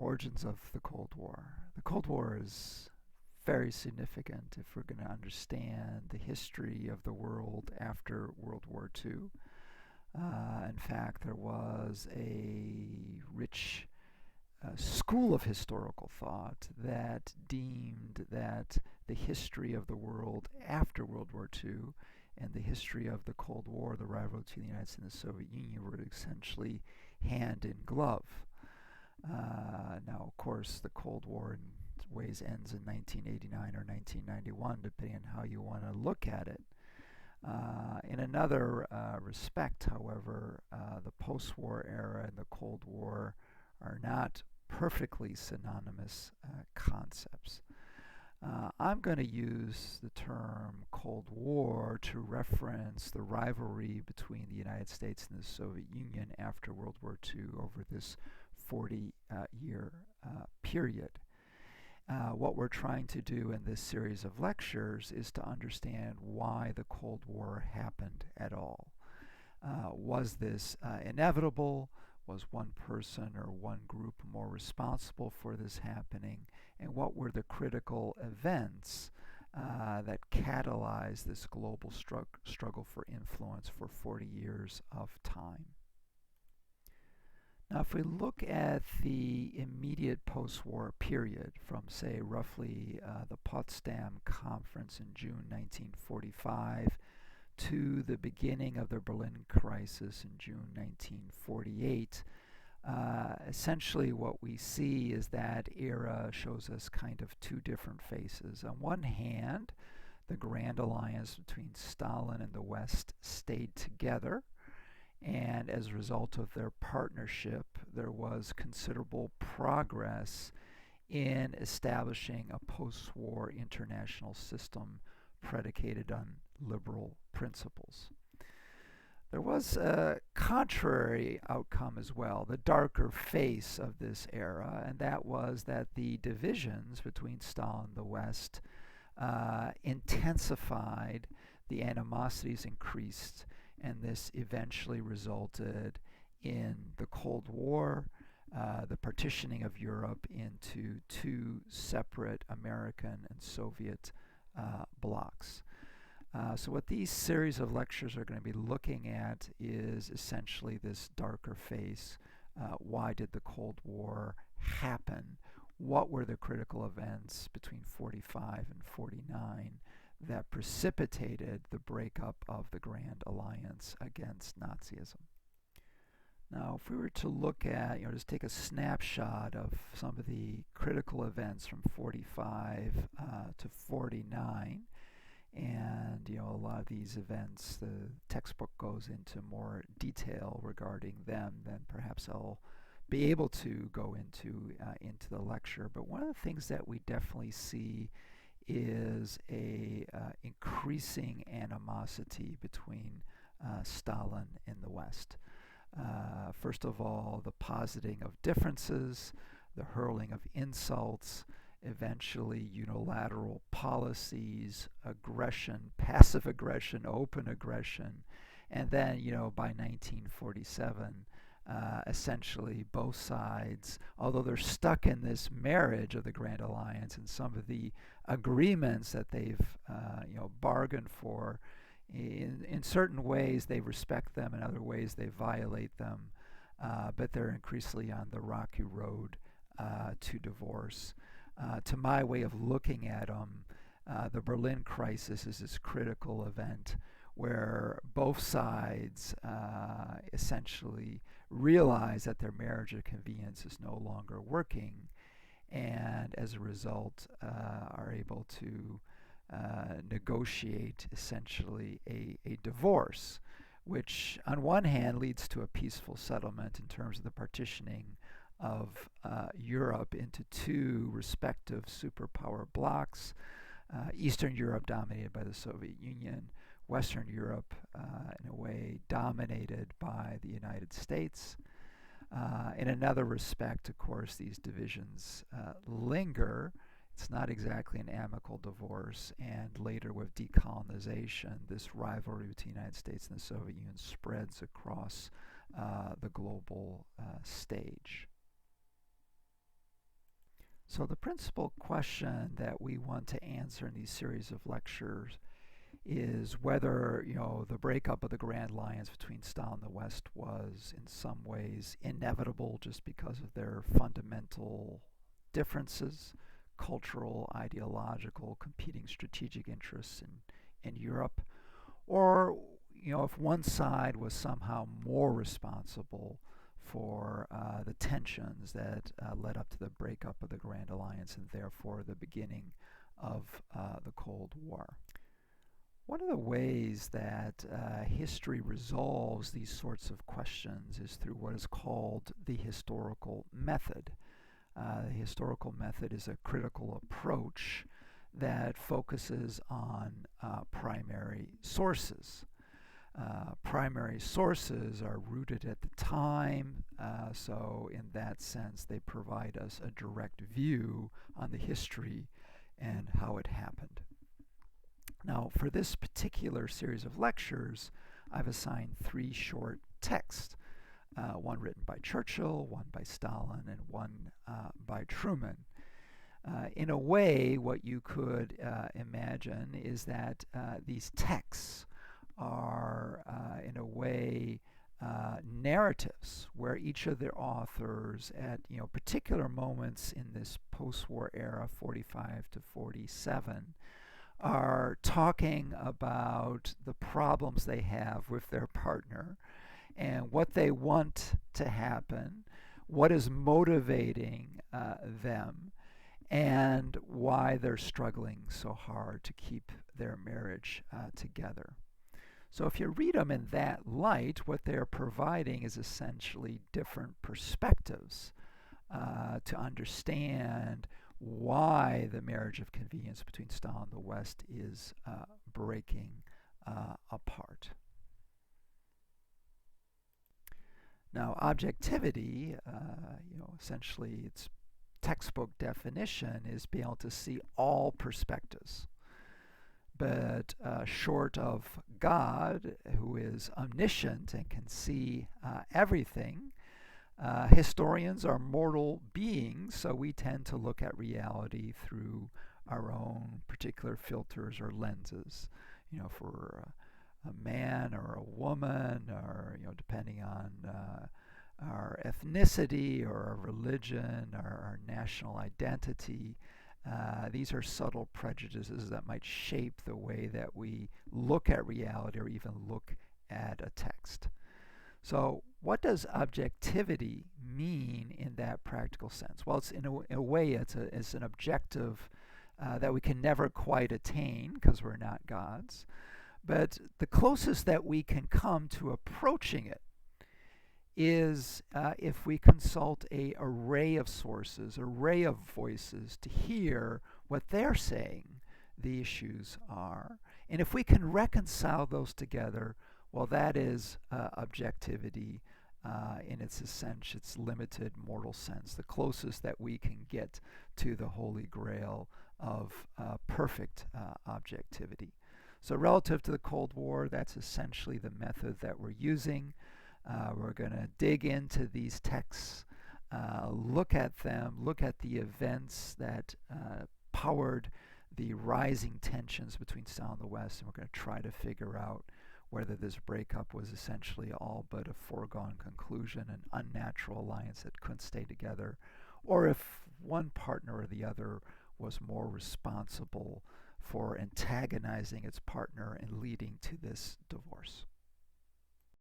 Origins of the Cold War. The Cold War is very significant if we're going to understand the history of the world after World War II. In fact, there was a rich school of historical thought that deemed that the history of the world after World War II and the history of the Cold War, the rivalry between the United States and the Soviet Union, were essentially hand in glove. Now, of course, the Cold War in ways ends in 1989 or 1991, depending on how you want to look at it. In another respect, however, the post-war era and the Cold War are not perfectly synonymous concepts. I'm going to use the term Cold War to reference the rivalry between the United States and the Soviet Union after World War II over this 40-year period. What we're trying to do in this series of lectures is to understand why the Cold War happened at all. Was this inevitable? Was one person or one group more responsible for this happening? And what were the critical events that catalyzed this global struggle for influence for 40 years of time? Now, if we look at the immediate post-war period from, say, roughly the Potsdam Conference in June 1945 to the beginning of the Berlin crisis in June 1948, essentially what we see is that era shows us kind of two different faces. On one hand, the Grand Alliance between Stalin and the West stayed together, and as a result of their partnership, there was considerable progress in establishing a post-war international system predicated on liberal principles. There was a contrary outcome as well, the darker face of this era, and that was that the divisions between Stalin and the West intensified, the animosities increased, and this eventually resulted in the Cold War, the partitioning of Europe into two separate American and Soviet blocs. So what these series of lectures are going to be looking at is essentially this darker face. Why did the Cold War happen? What were the critical events between 45 and 49 that precipitated the breakup of the Grand Alliance against Nazism? Now, if we were to look at, just take a snapshot of some of the critical events from 45 to 49, and a lot of these events, the textbook goes into more detail regarding them than perhaps I'll be able to go into the lecture. But one of the things that we definitely see is a increasing animosity between Stalin and the West. First of all, the positing of differences, the hurling of insults, eventually unilateral policies, aggression, passive aggression, open aggression, and then, by 1947, essentially both sides, although they're stuck in this marriage of the Grand Alliance and some of the agreements that they've, bargained for, in certain ways they respect them, in other ways they violate them, but they're increasingly on the rocky road to divorce. To my way of looking at them, the Berlin crisis is this critical event where both sides essentially realize that their marriage of convenience is no longer working, and as a result are able to negotiate essentially a divorce, which on one hand leads to a peaceful settlement in terms of the partitioning of Europe into two respective superpower blocs, Eastern Europe dominated by the Soviet Union, Western Europe in a way dominated by the United States. In another respect, of course, these divisions linger. It's not exactly an amicable divorce, and later with decolonization, this rivalry between the United States and the Soviet Union spreads across the global stage. So the principal question that we want to answer in these series of lectures is whether, the breakup of the Grand Alliance between Stalin and the West was in some ways inevitable just because of their fundamental differences, cultural, ideological, competing strategic interests in Europe, or if one side was somehow more responsible for the tensions that led up to the breakup of the Grand Alliance and therefore the beginning of the Cold War. One of the ways that history resolves these sorts of questions is through what is called the historical method. The historical method is a critical approach that focuses on primary sources. Primary sources are rooted at the time, so in that sense they provide us a direct view on the history and how it happened. Now, for this particular series of lectures, I've assigned 3 short texts, one written by Churchill, one by Stalin, and one by Truman. In a way, what you could imagine is that these texts are, in a way, narratives where each of the authors at particular moments in this post-war era, 45 to 47, are talking about the problems they have with their partner and what they want to happen, what is motivating them, and why they're struggling so hard to keep their marriage together. So if you read them in that light, what they're providing is essentially different perspectives to understand why the marriage of convenience between Stalin and the West is breaking apart. Now, objectivity, essentially its textbook definition is being able to see all perspectives. But short of God, who is omniscient and can see everything, historians are mortal beings, so we tend to look at reality through our own particular filters or lenses. For a man or a woman, or depending on our ethnicity or our religion or our national identity. These are subtle prejudices that might shape the way that we look at reality or even look at a text. So what does objectivity mean in that practical sense? Well, it's in a way, it's an objective that we can never quite attain because we're not gods. But the closest that we can come to approaching it is if we consult an array of sources, array of voices to hear what they're saying the issues are. And if we can reconcile those together, well, that is objectivity in its essence, its limited mortal sense, the closest that we can get to the holy grail of perfect objectivity. So relative to the Cold War, that's essentially the method that we're using. We're going to dig into these texts, look at them, look at the events that powered the rising tensions between Stalin and the West, and we're going to try to figure out whether this breakup was essentially all but a foregone conclusion, an unnatural alliance that couldn't stay together, or if one partner or the other was more responsible for antagonizing its partner and leading to this divorce.